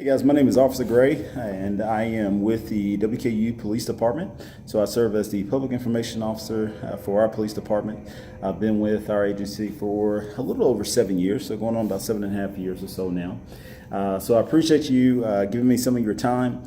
Hey guys, my name is Officer Gray, and I am with the WKU Police Department. So I serve as the Public Information Officer for our police department. I've been with our agency for a little over 7 years, so going on about 7.5 years or so now. So I appreciate you giving me some of your time.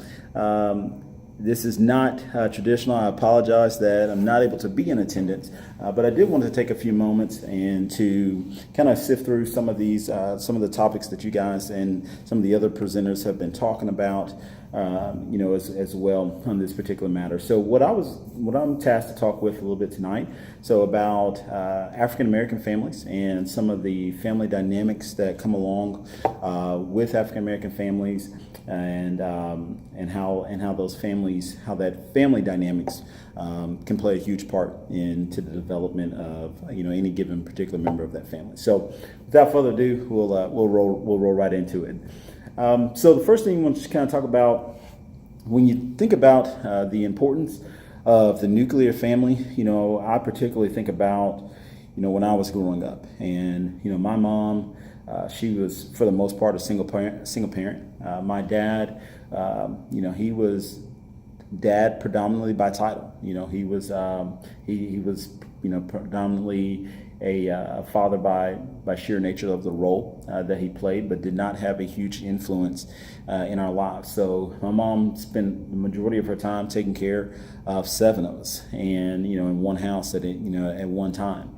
This is not traditional. I apologize that I'm not able to be in attendance, but I did want to take a few moments and to kind of sift through some of these, some of the topics that you guys and some of the other presenters have been talking about, as well on this particular matter. So what I'm tasked to talk with a little bit tonight, so about African American families and some of the family dynamics that come along with African American families, and how those families, how that family dynamics can play a huge part into the development of any given particular member of that family. So without further ado, we'll roll right into it. So the first thing I want to kind of talk about, when you think about the importance of the nuclear family, I particularly think about when I was growing up, and my mom. She was, for the most part, a single parent. My dad, he was dad predominantly by title. He was predominantly a father by sheer nature of the role that he played, but did not have a huge influence in our lives. So my mom spent the majority of her time taking care of 7 of us, and in one house at one time.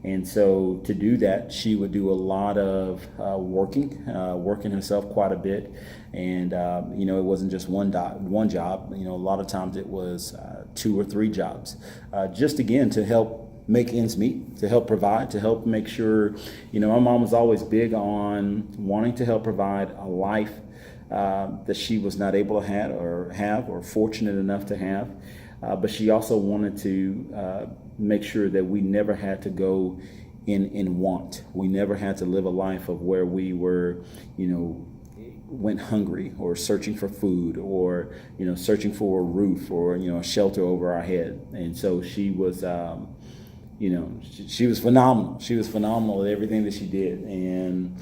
And so to do that, she would do a lot of working herself quite a bit. And, it wasn't just one job. A lot of times it was 2 or 3 jobs, just again to help make ends meet, to help provide, to help make sure, my mom was always big on wanting to help provide a life that she was not able to have or fortunate enough to have. But she also wanted to make sure that we never had to go in want. We never had to live a life of where we were, went hungry or searching for food or, searching for a roof or, a shelter over our head. And so she was, she was phenomenal. She was phenomenal at everything that she did. And,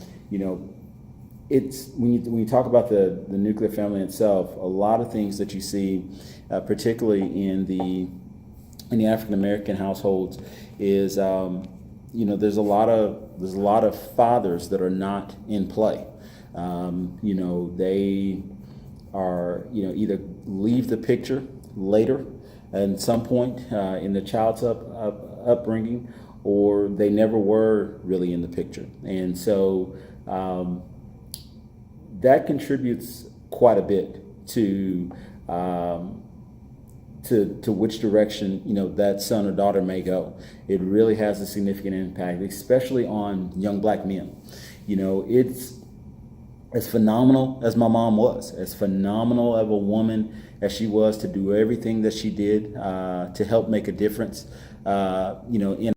it's when you talk about the nuclear family itself, a lot of things that you see, particularly in the African American households, is there's a lot of fathers that are not in play. They are either leave the picture later at some point in the child's upbringing, or they never were really in the picture, and so that contributes quite a bit to which direction that son or daughter may go. It really has a significant impact, especially on young black men. It's as phenomenal as my mom was, as phenomenal of a woman as she was to do everything that she did to help make a difference, in